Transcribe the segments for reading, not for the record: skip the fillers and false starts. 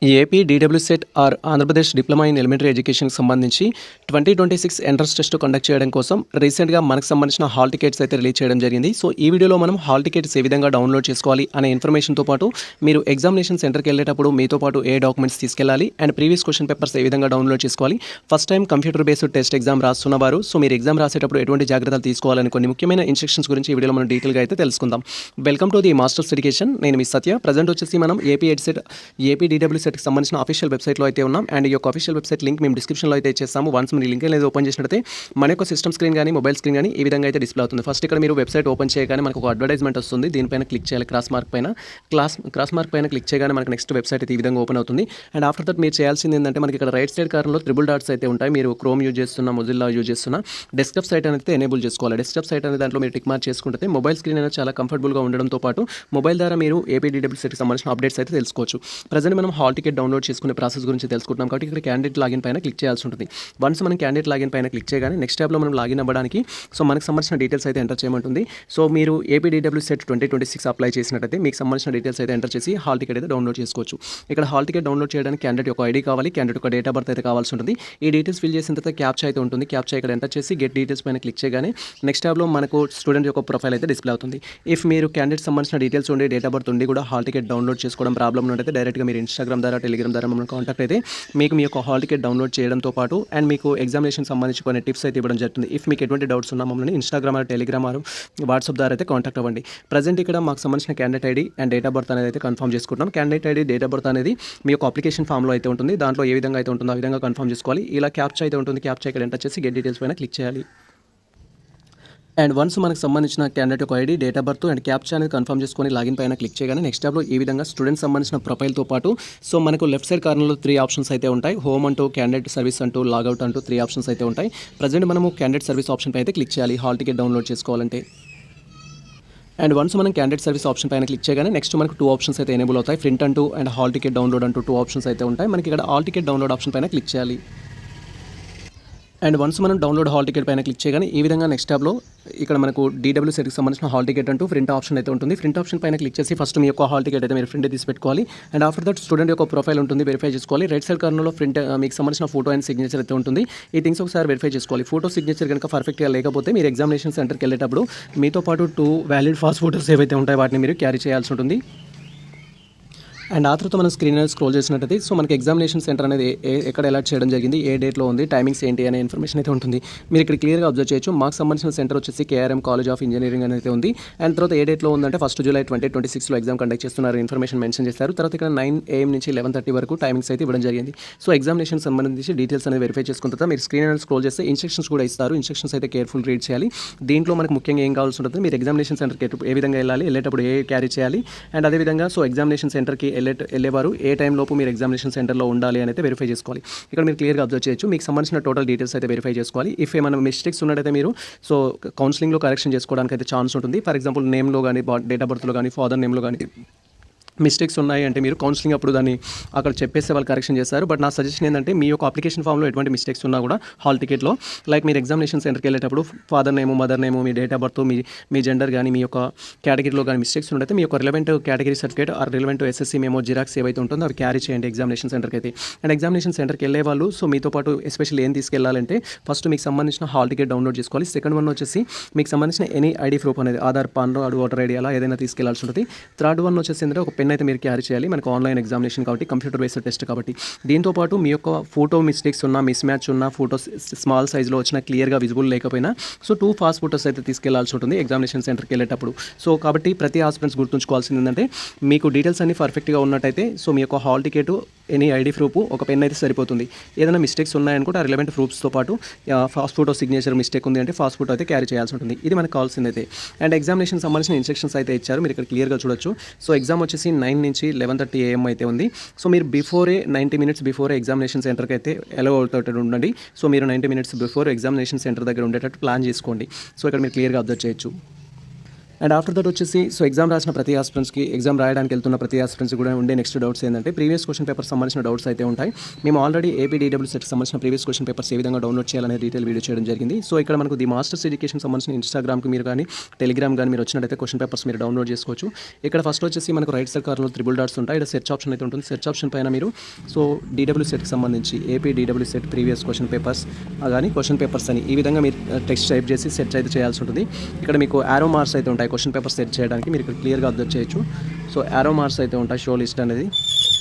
AP డీడబ్ల్యూసెట్ are Andhra Pradesh diploma in elementary ఎడ్యుకేషన్కి సంబంధించి 2026 entrance test conduct చేయడం కోసం రీసెంట్గా మనకు సంబంధించిన హాల్ టికెట్స్ అయితే రిలీజ్ చేయడం జరిగింది. సో ఈ వీడియోలో మనం హాల్ టికెట్స్ ఏ విధంగా డౌన్లోడ్ చేసుకోవాలి అనే ఇన్ఫర్మేషన్తో పాటు మీరు ఎగ్జామినేషన్ సెంటర్కి వెళ్ళేటప్పుడు మీతో పాటు ఏ డాక్యుమెంట్స్ తీసుకెళ్ళాలి అండ్ ప్రీవియస్ క్వశ్చన్ పేపర్స్ ఏ విధంగా డౌన్లోడ్ చేసుకోవాలి, first time computer based test exam రాస్తున్నవారు సో మీరు ఎగ్జామ్ రాసేటప్పుడు ఎటువంటి జాగ్రత్తలు తీసుకోవాలని కొన్ని ముఖ్యమైన ఇన్స్ట్రక్షన్స్ గురించి ఈ వీడియోలో మనం డీటెయిల్గా అయితే తెలుసుకుందాం. Welcome to the masters education. నేను మీ సత్య. ప్రజెంట్ వచ్చేసి మనం ఏపీ డీడబ్ల్యూసెట్కి సంబంధించిన అఫీషియల్ వెబ్సైట్లో అయితే ఉన్నాం. అండ్ ఈ యొక్క అఫీషియల్ వెబ్సైట్ లింక్ మేము డిస్క్రిప్షన్లో అయితే ఇచ్చేస్తాము. వన్స్ మీరు లింక్ అనేది ఓపెన్ చేసినట్లయితే మన యొక్క సిస్టమ్ స్క్రీన్ కానీ మొబైల్ స్క్రీన్ కానీ ఈ విధంగా అయితే డిస్ప్లే అవుతుంది. ఫస్ట్ ఇక్కడ మీరు వెబ్సైట్ ఓపెన్ చేయగానే మనకు ఒక అడ్వర్టైజ్మెంట్ వస్తుంది. దీనిపైన క్లిక్ చేయాలి. క్రాస్ మార్క్ పైన క్లిక్ చేయగానే మనకు నెక్స్ట్ వెబ్సైట్ అయితే ఈ విధంగా ఓపెన్ అవుతుంది. అండ్ ఆఫ్టర్ దట్ మీరు చేయాల్సింది ఏంటంటే మనకి ఇక్కడ రైట్ సైడ్ కార్నర్లో త్రిబుల్ డాట్స్ అయితే ఉంటాయి. మీరు క్రోమ్ యూజ్ చేస్తున్న, మొజిల్లా యూజ్ చేస్తున్న డెస్క్టాప్ సైట్ అనేది ఎనేబుల్ చేసుకోవాలి. డెస్క్టాప్ సైట్ అనే దాంట్లో మీరు టిక్ మార్క్ చేసుకుంటే మొబైల్ స్క్రీన్ అనేది చాలా కంఫర్టబుల్గా ఉండడంతో పాటు మొబైల్ ద్వారా మీరు ఏపీ డీడబ్ల్యూసెట్కి సంబంధించిన అప్డేట్స్ అయితే తెలుసుకోవచ్చు. ప్రజెంట్ మనం హాల్ టికెట్ డౌన్లోడ్ చేసుకునే ప్రాసెస్ గురించి తెలుసుకుంటున్నాం కాబట్టి ఇక్కడ క్యాండిడేట్ లాగిన్ పైన క్లిక్ చేయాల్సి ఉంటుంది. వన్స్ మనం క్యాండిడేట్ లాగిన్ పైన క్లిక్ చేయగానే నెక్స్ట్ ట్యాబ్లో మనం లాగిన్ అవ్వడానికి సో మనకు సంబంధించిన డీటెయిల్స్ అయితే ఎంటర్ చేయమంటుంది. సో మీరు ఏపీ డీడబ్ల్యూసెట్ 2026 అప్లై చేసినట్టయితే మీకు సంబంధించిన డీటెయిల్స్ అయితే ఎంటర్ చేసి హాల్ టికెట్ అయితే డౌన్లోడ్ చేసుకోవచ్చు. ఇక్కడ హాల్ టికెట్ డౌన్లోడ్ చేయడానికి క్యాండిడేట్ యొక్క ఐడి కావాలి, క్యాండిడేట్ యొక్క డేట్ ఆఫ్ బర్త్ అయితే కావాల్సి ఉంటుంది. ఈ డీటెయిల్స్ ఫిల్ చేసిన తర్వాత క్యాప్చా అయితే ఉంటుంది. క్యాప్చా ఇక్కడ ఎంటర్ చేసి గెట్ డీటెయిల్స్ పైన క్లిక్ చేయగానే నెక్స్ట్ ట్యాబ్లో మనకు స్టూడెంట్ యొక్క ప్రొఫైల్ అయితే డిస్ప్లే అవుతుంది. ఇఫ్ మీరు క్యాండిడేట్ సంబంధించిన డీటెయిల్స్ ఉండి డేట్ ఆఫ్ బర్త్ ఉండి కూడా హాల్ టికెట్ డౌన్లోడ్ చేసుకోవడం ప్రాబ్లమ్ ఉంటే డైరెక్ట్గా మీరు ఇన్స్టాగ్రామ్ ద్వారా, టెలిగ్రామ్ ద్వారా మమ్మల్ని కాంటాక్ట్ అయితే మీకు మీ యొక్క హాల్ టికెట్ డౌన్లోడ్ చేయడంతో పాటు అండ్ మీకు ఎగ్జామినేషన్ సంబంధించి కొన్ని టిప్స్ అయితే ఇవ్వడం జరుగుతుంది. ఇఫ్ మీకు ఎటువంటి డౌట్స్ ఉన్నా మమ్మల్ని ఇన్స్టాగ్రామ్, టెలిగ్రామ్, వాట్సాప్ ద్వారా అయితే కాంటాక్ట్ అవ్వండి. ప్రజెంట్ ఇక్కడ మాకు సంబంధించిన candidate ID and date of birth అనేది అయితే కన్ఫర్మ్ చేసుకుంటాం. Candidate ID, date of birth అనేది మీ యొక్క అప్లికేషన్ ఫామ్లో అయితే ఉంటుంది. దాంట్లో ఏ విధంగా అయితే ఉంటుందో ఆ విధంగా కన్ఫర్మ్ చేసుకోవాలి. ఇలా క్యాప్చా అయితే ఉంటుంది. క్యాప్చా ఇక్కడ ఎంటర్ చేసి గెట్ డీటెయిల్స్ పైన క్లిక్ చేయాలి. అండ్ వన్స్ మనకు సంబంధించిన క్యాండిడేట్ ఒక ID, date of birth and captcha అనేది కన్ఫర్మ్ చేసుకొని లాగిన్ పైన క్లిక్ చేయగానే నెక్స్ట్ ట్యాబ్లో ఈ విధంగా స్టూడెంట్ సంబంధించిన ప్రొఫైల్తో పాటు సో మనకు లెఫ్ట్ సైడ్ కార్నర్లో 3 ఆప్షన్స్ అయితే ఉంటాయి. హోమ్ అంటూ, క్యాండిడేట్ సర్వీస్ అంటూ, లాగౌట్ అంటూ 3 ఆప్షన్స్ అయితే ఉంటాయి. ప్రజెంట్ మనము క్యాండిడేట్ సర్వీస్ ఆప్షన్ పై అయితే క్లిక్ చేయాలి హాల్ టికెట్ డౌన్లోడ్ చేసుకోవాలంటే. అండ్ వన్స్ మనం క్యాండిడేట్ సర్వీస్ ఆప్షన్ పైన క్లిక్ చేయగానే నెక్స్ట్ మనకు 2 ఆప్షన్స్ అయితే ఎనేబుల్ అవుతాయి. ప్రింట్ అంటూ అండ్ హాల్ టికెట్ డౌన్లోడ్ అంటూ 2 ఆప్షన్స్ అయితే ఉంటాయి. మనకి ఇక్కడ హాల్ టికెట్ డౌన్లోడ్ ఆప్షన్ పైన క్లిక్ చేయాలి. అండ్ వన్స్ మనం డౌన్లోడ్ హాల్ టికెట్ పైన క్లిక్ చేయగానే ఈ విధంగా నెక్స్ట్ ట్యాబ్లో ఇక్కడ మనకు డీడబ్ల్యూసెట్కి సంబంధించిన హాల్ టికెట్ అంటూ ప్రింట్ ఆప్షన్ అయితే ఉంటుంది. ప్రింట్ ఆప్షన్ పైన క్లిక్ చేసి ఫస్ట్ మీ యొక్క హాల్ టికెట్ అయితే మీరు ప్రింట్ తీసి పెట్టుకోవాలి. అండ్ ఆఫ్టర్ దట్ స్టూడెంట్ యొక్క ప్రొఫైల్ ఉంటుంది, వెరిఫై చేసుకోవాలి. రైట్ సైడ్ కార్నర్లో ప్రింట్ మీకు సంబంధించిన ఫోటో అండ్ సిగ్నేచర్ అయితే ఉంటుంది. ఈ థింగ్స్ ఒకసారి వెరిఫై చేసుకోవాలి. ఫోటో, సిగ్నేచర్ కనుక పర్ఫెక్ట్గా లేకపోతే మీరు ఎగ్జామినేషన్ సెంటర్కి వెళ్ళేటప్పుడు మీతో పాటు 2 వ్యాలిడ్ ఫాస్ట్ ఫోటోస్ ఏవైతే ఉంటాయో వాటిని మీరు క్యారీ చేయాల్సి ఉంటుంది. అండ్ ఆ తర్వాత మనం స్క్రీన్ అనేది స్క్రోల్ చేసినట్టయితే సో మనకి ఎగ్జామినేషన్ సెంటర్ అనేది ఎక్కడ అలాట్ చేయడం జరిగింది, ఏ డేట్లో ఉంది, టైమింగ్స్ ఏంటి అనే ఇన్ఫర్మేషన్ అయితే ఉంటుంది. మీరు ఇక్కడ క్లియర్గా అబ్జర్వ్ చేయొచ్చు. మాకు సంబంధించిన సెంటర్ వచ్చేసి కేఆర్ఎం కాలేజ్ ఆఫ్ ఇంజనీరింగ్ అనేది ఉంది. అండ్ తర్వాత ఏ డేట్లో ఉందంటే 1 జూలై 2026లో ఎగ్జామ్ కండక్ట్ చేస్తున్నారు ఇన్ఫర్మేషన్ మెన్షన్ చేస్తారు. తర్వాత ఇక్కడ 9 AM నుంచి 11:30 వరకు టైమింగ్స్ అయితే ఇవ్వడం జరిగింది. సో ఎగ్జామినేషన్ సంబంధించి డీటెయిల్స్ అనేది వెరిఫై చేసుకున్న తర్వాత మీరు స్క్రీన్ అనేది స్క్రోల్ చేస్తే ఇన్స్ట్రక్షన్స్ కూడా ఇస్తారు. ఇన్స్ట్రక్షన్స్ అయితే కేర్ఫుల్ రీడ్ చేయాలి. దీంట్లో మనకు ముఖ్యంగా ఏం కావాల్సి ఉంటుంది, మీరు ఎగ్జామినేషన్ సెంటర్కి ఏ విధంగా వెళ్ళాలి, వెళ్ళేటప్పుడు ఏ క్యారీ చేయాలి, అండ్ అదేవిధంగా సో ఎగ్జామినేషన్ సెంటర్కి వెళ్ళేవారు ఏ టైం లోపు మీరు ఎగ్జామినేషన్ సెంటర్లో ఉండాలి అని అయితే వెరిఫై చేసుకోవాలి. ఇక్కడ మీరు క్లియర్గా అబ్జర్వ్ చేయొచ్చు. మీకు సంబంధించిన టోటల్ డీటెయిల్స్ అయితే వెరిఫై చేసుకోవాలి. ఇఫ్ ఏమైనా మిస్టేక్స్ ఉన్నట్టయితే మీరు సో కౌన్సిలింగ్లో కరెక్షన్ చేసుకోవడానికి అయితే ఛాన్స్ ఉంటుంది. ఫర్ ఎగ్జాంపుల్ నేమ్లో కానీ, డేట్ ఆఫ్ బర్త్లో కానీ, ఫాదర్ నేమ్లో కానీ మిస్టేక్స్ ఉన్నాయి అంటే మీరు కౌన్సిలింగ్ అప్పుడు దాన్ని అక్కడ చెప్పేస్తే వాళ్ళు కరెక్షన్ చేస్తారు. బట్ నా సజెషన్ ఏంటంటే మీ యొక్క అప్లికేషన్ ఫామ్లో ఎటువంటి మిస్టేక్స్ ఉన్నా కూడా హాల్ టికెట్లో లైక్ మీరు ఎగ్జామినేషన్ సెంటర్కి వెళ్ళేటప్పుడు father name, mother name, me date of birth, me gender కానీ, మీ యొక్క కేటగిరీలో కానీ మిస్టేక్స్ ఉన్నట్టయితే మీ యొక్క relevant category certificate or relevant SSC memo xerox ఏవైతే ఉంటుందో అవి క్యారీ చేయండి ఎగ్జామినేషన్ సెంటర్కి అయితే. అండ్ ఎగ్జామినేషన్ సెంటర్కి వెళ్ళే వాళ్ళు సో మీతో పాటు ఎస్పెషల్లీ ఏం తీసుకెళ్లాలంటే ఫస్ట్ మీకు సంబంధించిన హాల్ టికెట్ డౌన్లోడ్ చేసుకోవాలి. సెకండ్ వన్ వచ్చేసి మీకు సంబంధించిన ఎనీ ఐడి ప్రూఫ్ అనేది ఆధార్, పాన్, ఓటర్ ఐడి అలా ఏదైనా తీసుకెళ్లాల్సి ఉంటుంది. థర్డ్ వన్ వచ్చేసి ఏంటంటే ఒక పెన్ అయితే మీరు క్యారీ చేయాలి. మనకు ఆన్లైన్ ఎగ్జామినేషన్ కాబట్టి, కంప్యూటర్ బేస్డ్ టెస్ట్ కాబట్టి. దీంతోపాటు మీ యొక్క ఫోటో మిస్టేక్స్ ఉన్నా, మిస్ మ్యాచ్ ఉన్న, ఫోటోస్ స్మాల్ సైజ్లో వచ్చినా, క్లియర్గా విజిబుల్ లేకపోయినా సో 2 ఫాస్ట్ ఫోటోస్ అయితే తీసుకెళ్లాల్సి ఉంటుంది ఎగ్జామినేషన్ సెంటర్కి వెళ్ళేటప్పుడు. సో కాబట్టి ప్రతి ఆస్పిరెంట్స్ గుర్తుంచుకోవాల్సింది ఏంటంటే మీకు డీటెయిల్స్ అన్ని పర్ఫెక్ట్గా ఉన్నట్టయితే సో మీ యొక్క hall ticket, any ID proof, ఒక పెన్ అయితే సరిపోతుంది. ఏదైనా మిస్టేక్స్ ఉన్నాయనుకుంటే ఆ రిలవెంట్ ప్రూఫ్స్తో పాటు ఫాస్ట్ ఫోటో, సిగ్నేచర్ మిస్టేక్ ఉంది అంటే ఫాస్ట్ ఫోటో అయితే క్యారీ చేయాల్సి ఉంటుంది. ఇది మనకు కావాల్సింది అయితే. అండ్ ఎగ్జామినేషన్ సంబంధించిన ఇన్స్ట్రక్షన్స్ అయితే ఇచ్చారు. మీరు ఇక్కడ క్లియర్గా చూడొచ్చు. సో ఎగ్జామ్ వచ్చేసి 9 నుంచి 11:30 AM అయితే ఉంది. సో మీరు బిఫోరే 90 minutes బిఫోరే ఎగ్జామినేషన్ సెంటర్కి అయితే అలౌ అవుతూ ఉండండి. సో మీరు 90 minutes బిఫోర్ ఎగ్జామినేషన్ సెంటర్ దగ్గర ఉండేటట్టు ప్లాన్ చేసుకోండి. సో ఇక్కడ మీరు క్లియర్గా అబ్జర్వ్ చేయొచ్చు. అండ్ ఆఫ్టర్ దట్ వచ్చేసి సో ఎగ్జామ్ రాసిన ప్రతి ఆస్పిరెంట్స్కి ఎగ్జామ్ రాయడానికి వెళ్తున్న ప్రతి ఆస్పిరెంట్స్ కూడా ఉండే నెక్స్ట్ డౌట్స్ ఏంటంటే ప్రీవియస్ క్వశ్చన్ పేపర్ సంబంధించిన డౌట్స్ అయితే ఉంటాయి. మేము ఆల్రెడీ ఏపీడీడబ్ల్యూ సెట్కి సంబంధించిన ప్రీవియస్ క్వశ్చన్ పేపర్స్ ఏ విధంగా డౌన్లోడ్ చేయాలనే డీటెయిల్ వీడియో చేయడం జరిగింది. సో ఇక్కడ మనకు ది మాస్టర్స్ ఎడ్యుకేషన్ సంబంధించిన ఇన్స్టాగ్రామ్కి మీరు కానీ టెలిగ్రామ్ కానీ మీరు వచ్చినట్టయితే క్వశ్చన్ పేపర్స్ మీరు డౌన్లోడ్ చేసుకోవచ్చు. ఇక్కడ ఫస్ట్ వచ్చేసి మనకు రైట్ సైడ్ కార్నర్లో 3 డాట్స్ ఉంటాయి. ఇక్కడ సెర్చ్ ఆప్షన్ అయితే ఉంటుంది. సెర్చ్ ఆప్షన్ పైన మీరు సో డీడబ్ల్యూ సెట్కి సంబంధించి ఏపీడీడబ్ల్యూ సెట్ ప్రీవియస్ క్వశ్చన్ పేపర్స్ కానీ క్వశ్చన్ పేపర్స్ అని ఈ విధంగా మీరు టెక్స్ట్ టైప్ చేసి సెర్చ్ అయితే చేయాల్సి ఉంటుంది. ఇక్కడ మీకు యారో మార్క్స్ అయితే ఉంటాయి క్వశ్చన్ పేపర్ సెర్చ్ చేయడానికి, మీరు ఇక్కడ క్లియర్గా అబ్జర్వ్ చేయొచ్చు. సో యారో మార్క్స్ అయితే ఉంటాయి, షో లిస్ట్ అనేది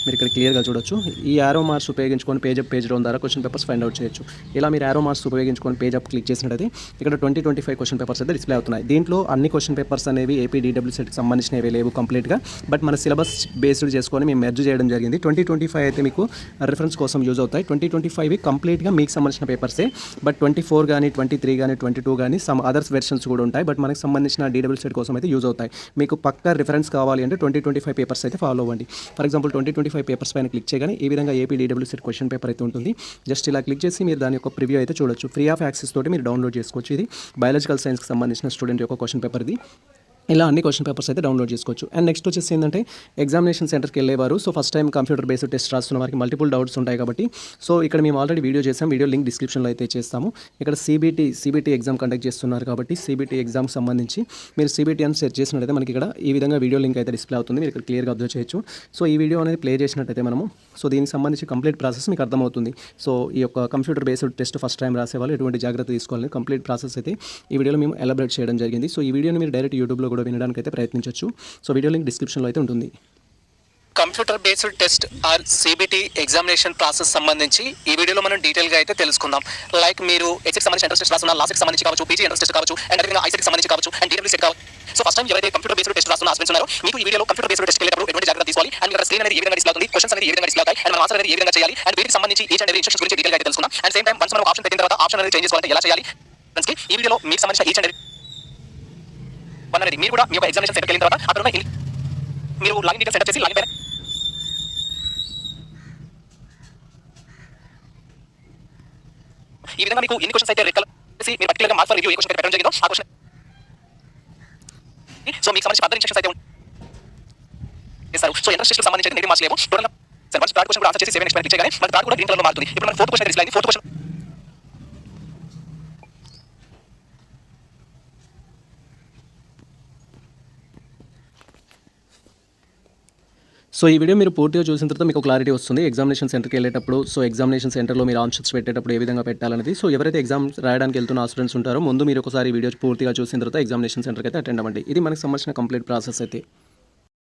మీరు ఇక్కడ క్లియర్గా చూడొచ్చు. ఈ యారో మార్క్స్ ఉపయోగించుకొని పేజ్ అప్ పేజ్ డౌన్ ద్వారా క్వశ్చన్ పేపర్స్ ఫైండ్ అవుట్ చేయొచ్చు. ఇలా మీరు యారో మార్క్స్ ఉపయోగించుకొని పేజ్ అప్ క్లిక్ చేసినట్టయితే ఇక్కడ 2025 క్వశ్చన్ పేపర్స్ అయితే డిస్ప్లే అవుతున్నాయి. దీంట్లో అన్ని క్వశ్చన్ పేపర్స్ అనేవి ఏపీడీడబ్ల్యూ సెట్కి సంబంధించినవి లేవు కంప్లీట్గా, బట్ మన సిలబస్ బేస్డ్ చేసుకొని మేము మెర్జ్ చేయడం జరిగింది. 2025 అయితే మీకు రిఫరెన్స్ కోసం యూజ్ అవుతాయి. 2025 కంప్లీట్గా మీకు సంబంధించిన పేపర్సే, బట్ 24 కానీ 23 కానీ 22 కానీ సమ్ అదర్స్ వెర్షన్స్ కూడా ఉంటాయి, బట్ మనకు సంబంధించిన డీడబ్ల్యూ సెట్ కోసం అయితే యూజ్ అవుతాయి. మీకు పక్కా రిఫరెన్స్ కావాలి అంటే 2025 పేపర్స్ అయితే ఫాలో అవ్వండి. ఫర్ ఎగ్జాంపుల్ 2025 పేపర్స్ పైన క్లిక్ చేయగానే ఈ విధంగా ఏపీడీడబ్ల్యూ సెట్ క్వశ్చన్ పేపర్ అయితే ఉంటుంది. జస్ట్ ఇలా క్లిక్ చేసి మీరు దాని యొక్క ప్రివ్యూ అయితే చూడొచ్చు. ఫ్రీ ఆఫ్ యాక్సెస్ తోటి మీరు డౌన్లోడ్ చేసుకోవచ్చు. ఇది బయాలజికల్ సైన్స్కి సంబంధించిన స్టూడెంట్ యొక్క క్వశ్చన్ పేపర్ ఇది. ఇలా అన్ని క్వశ్చన్ పేపర్స్ అయితే డౌన్లోడ్ చేసుకోవచ్చు. అండ్ నెక్స్ట్ వచ్చేసి ఏంటంటే ఎగ్జామినేషన్ సెంటర్కి వెళ్ళేవారు so first time computer based test రాస్తున్న వారికి మల్టిపుల్ డౌట్స్ ఉంటాయి కాబట్టి సో ఇక్కడ మేము ఆల్రెడీ వీడియో చేసాం, వీడియో లింక్ డిస్క్రిప్షన్లో అయితే చేస్తాము. ఇక్కడ సిబిటీ ఎగ్జామ్ కండక్ట్ చేస్తున్నారు కాబట్టి సిబిటీ ఎగ్జామ్కి సంబంధించి మీరు సిబిటీ అని సెర్చ్ చేసినట్టయితే మనకి ఇక్కడ ఈ విధంగా వీడియో లింక్ అయితే డిస్ప్లే అవుతుంది, మీరు ఇక్కడ క్లియర్గా అబ్జర్వ్ చేయొచ్చు. సో ఈ వీడియో అనేది ప్లే చేసినట్టయితే మనము సో దీనికి సంబంధించి కంప్లీట్ ప్రాసెస్ మీకు అర్థమవుతుంది. సో ఈ యొక్క computer based test first time రాసేవాళ్ళు ఎటువంటి జాగ్రత్త తీసుకోవాలని కంప్లీట్ ప్రాసెస్ అయితే ఈ వీడియోలో మేము ఎలాబరేట్ చేయడం జరిగింది. సో ఈ వీడియోని మీరు డైరెక్ట్ యూట్యూబ్లో కూడా వినడానికి అయితే ప్రయత్నించవచ్చు. సో వీడియో లింక్ డిస్క్రిప్షన్లో అయితే ఉంటుంది. Computer based test or CBT examination process సంబంధించి ఈ వీడియోలో మనం డీటెయిల్గా అయితే తెలుసుకుందాం. లైక్ మీరు హెచ్కి సంబంధించి ఎంట్రన్స్ టెస్ట్ రాస్తున్న, లాస్ట్కి సంబంధించి కావచ్చు, పీజీ ఎంట్రన్స్ టెస్ట్ కావచ్చు, అండ్ అదేవిధంగా ఐసెట్కి సంబంధించి కావచ్చు, అండ్ డీడబ్ల్యూ సెట్ కావచ్చు. సో ఫస్ట్ టైం ఎవరైతే కంప్యూటర్ బేస్డ్ టెస్ట్ రాస్తున్న ఆస్పిరెంట్స్ ఉన్నారో మీకు ఈ వీడియోలో కంప్యూటర్ బేస్డ్ టెస్ట్ వెళ్ళేటప్పుడు ఎటువంటి జాగ్రత్త తీసుకోవాలి, అండ్ ఇక్కడ స్క్రీన్ అనేది ఏ విధంగా డిస్ప్లే అవుతుంది, క్వశ్చన్స్ అనేది ఏ విధంగా డిస్ప్లే అవుతాయి, అండ్ మనం ఆన్సర్ అనేది ఏ విధంగా చేయాలి, అండ్ వీటికి సంబంధించి ఈచ్ అండ్ ఎవరీ ఇన్స్ట్రక్షన్స్ గురించి డీటెయిల్గా అయితే తెలుసుకుందాం. అండ్ సేమ్ టైం వన్స్ మనం ఆప్షన్ పెట్టిన తర్వాత ఆప్షన్ అనేది చేంజ్ చేసుకోవాలంటే ఎలా చేయాలి ఈ వీడియోలో మీకు సంబంధించిన ఈచ్ అండ్ ఎవరీ వన్ అనేది మీరు కూడా మీ యొక్క ఎగ్జామినేషన్ సెంటర్కి వెళ్ళిన తర్వాత అక్కడ మీరు లాగిన్ డీటెయిల్స్ సెటప్ చేసి లాగిన్ పైన ఈ విధంగా మీకు ఎన్ని క్వశ్చన్స్ అయితే రెడ్ కలర్ చేసి మీరు పర్టికులర్గా mark for review A question పెట్టడం జరిగిందో ఆ క్వశ్చన్ సో మీకు సంబంధించిన అదర్ ఇన్స్ట్రక్షన్స్ అయితే చేస్తారు. సో ఎంట్రన్స్ టెస్ట్కి సంబంధించి నెగిటివ్ మార్క్స్ లేవు. టోటల్ వన్స్ థర్డ్ క్వశ్చన్ కూడా ఆన్సర్ చేసి 7 నెక్స్ట్ క్లిక్ చేయగానే మన థర్డ్ కూడా గ్రీన్ కలర్లో మారుతుంది. ఇప్పుడు మన ఫోర్త్ క్వశ్చన్ డిస్ప్లే అయింది. ఫోర్త్ క్వశ్చన్ సో ఈ వీడియో మీరు పూర్తిగా చూసిన తర్వాత మీకు క్లారిటీ వస్తుంది ఎగ్జామినేషన్ సెంటర్కి వెళ్ళేటప్పుడు. సో ఎగ్జామినేషన్ సెంటర్లో మీరు ఆన్సర్స్ పెట్టేటప్పుడు ఏ విధంగా పెట్టాలనేది. సో ఎవరైతే ఎగ్జామ్ రాయడానికి వెళ్తున్న స్టూడెంట్స్ ఉంటారో ముందు మీరు ఒకసారి వీడియో పూర్తిగా చూసిన తర్వాత ఎగ్జామినేషన్ సెంటర్కి అయితే అటెండ్ అవ్వండి. ఇది మనకు సంబంధించిన కంప్లీట్ ప్రాసెస్ అయితే.